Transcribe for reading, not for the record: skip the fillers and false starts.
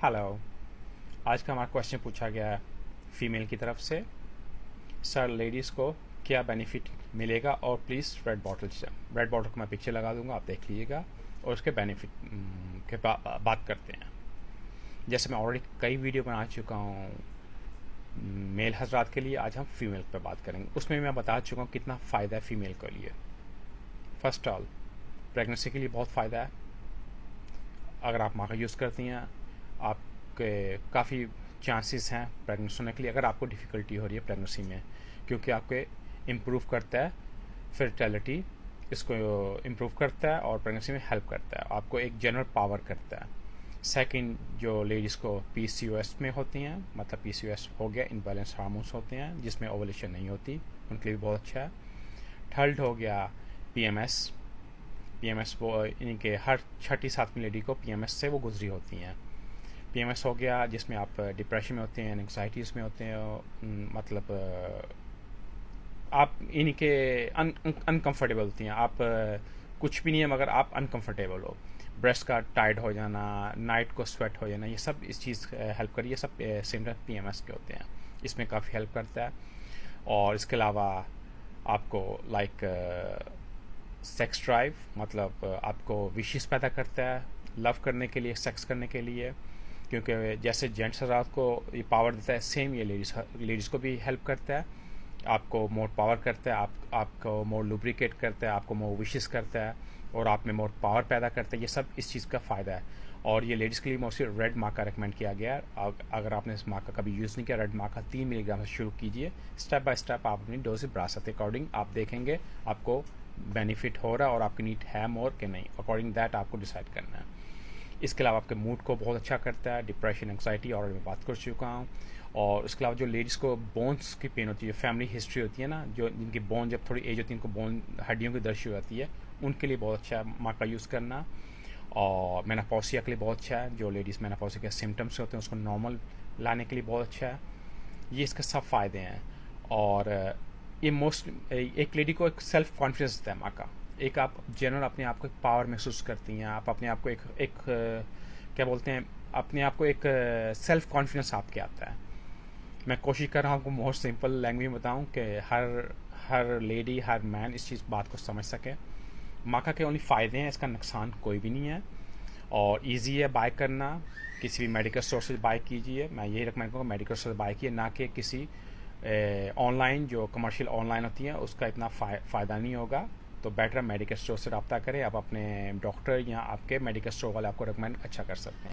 Hello. आज का हमारा क्वेश्चन पूछा गया है फीमेल की तरफ से। सर, लेडीज़ को क्या बेनिफिट मिलेगा? और प्लीज़ रेड बॉटल को मैं पिक्चर लगा दूंगा, आप देख लीजिएगा और उसके बेनिफिट के बात करते हैं। जैसे मैं ऑलरेडी कई वीडियो बना चुका हूँ मेल हजरात के लिए, आज हम फीमेल पे बात करेंगे। उसमें मैं बता चुका हूँ कितना फ़ायदा है फीमेल के लिए। फर्स्ट ऑल, प्रेगनेंसी के लिए बहुत फ़ायदा है। अगर आप माँ का यूज़ करती हैं, आपके काफ़ी चांसेस हैं प्रेगनेंट होने के लिए, अगर आपको डिफ़िकल्टी हो रही है प्रेगनेंसी में, क्योंकि आपके इम्प्रूव करता है फर्टिलिटी, इसको इम्प्रूव करता है और प्रेगनेंसी में हेल्प करता है, आपको एक जनरल पावर करता है। सेकंड, जो लेडीज़ को पीसीओएस में होती हैं, मतलब पीसीओएस हो गया, इनबैलेंस हार्मोन्स होते हैं जिसमें ओवुलेशन नहीं होती, उनके लिए भी बहुत अच्छा है। थर्ड हो गया पीएमएस। पीएमएस वो इनके हर छठी सातवीं लेडी को पीएमएस से वो गुजरी होती हैं। पीएमएस हो गया जिसमें आप डिप्रेशन में होते हैं, एंग्जाइटीज़ में होते हैं, मतलब आप इनके अनकंफर्टेबल होती हैं, आप कुछ भी नहीं है मगर आप अनकंफर्टेबल हो। ब्रेस्ट का टाइट हो जाना, नाइट को स्वेट हो जाना, ये सब इस चीज़ हेल्प करिए, ये सब सिम्टम पीएमएस के होते हैं, इसमें काफ़ी हेल्प करता है। और इसके अलावा आपको लाइक सेक्स ड्राइव, मतलब आपको विशेष पैदा करता है लव करने के लिए, सेक्स करने के लिए, क्योंकि जैसे जेंट्स हज़रात को ये पावर देता है, सेम ये लेडीज़ को भी हेल्प करता है। आपको मोर पावर करता है, आपको मोर लुब्रिकेट करता है, आपको मोर विशेष करता है और आप में मोर पावर पैदा करता है। ये सब इस चीज़ का फ़ायदा है। और ये लेडीज़ के लिए मोस्टली रेड माका रिकमेंड किया गया है। अगर आपने इस माका कभी यूज़ नहीं किया, रेड माका 3 मिलीग्राम से शुरू कीजिए। स्टेप बाय स्टेप आप अपनी डोज बढ़ा सकते अकॉर्डिंग, आप देखेंगे आपको बेनिफिट हो रहा है और आपकी नीड है मोर कि नहीं, अकॉर्डिंग दैट आपको डिसाइड करना है। इसके अलावा आपके मूड को बहुत अच्छा करता है, डिप्रेशन, एंग्जाइटी और मैं बात कर चुका हूँ। और उसके अलावा जो लेडीज़ को बोन्स की पेन होती है, फैमिली हिस्ट्री होती है ना, जो जिनकी बोन जब थोड़ी एज होती है, उनको बोन हड्डियों की दर्द शुरू होती है, उनके लिए बहुत अच्छा है माँ का यूज़ करना। और मेनापॉसिया के लिए बहुत अच्छा है, जो लेडीज़ मेनापॉसिया के सिम्टम्स होते हैं उसको नॉर्मल लाने के लिए बहुत अच्छा है। ये इसके सब फ़ायदे हैं। और ये मोस्ट एक लेडी को एक सेल्फ कॉन्फिडेंस देता है माँ का। एक आप जनरल अपने आप को एक पावर महसूस करती हैं, आप अपने आप को एक क्या बोलते हैं, अपने आप को एक सेल्फ कॉन्फिडेंस आपके आता है। मैं कोशिश कर रहा हूँ आपको मोस्ट सिंपल लैंग्वेज में बताऊँ कि हर लेडी, हर मैन इस चीज़ बात को समझ सके। माका के ओनली फ़ायदे हैं, इसका नुकसान कोई भी नहीं है। और इजी है बाय करना, किसी भी मेडिकल स्टोर से बाय कीजिए। मैं यही रिकमेंड करूँगा मेडिकल स्टोर से बाय कीजिए, ना कि किसी ऑनलाइन, जो कमर्शियल ऑनलाइन होती हैं उसका इतना फ़ायदा नहीं होगा। तो बेटर मेडिकल स्टोर से रब्ता करें, आप अपने डॉक्टर या आपके मेडिकल स्टोर वाले आपको रिकमेंड अच्छा कर सकते हैं।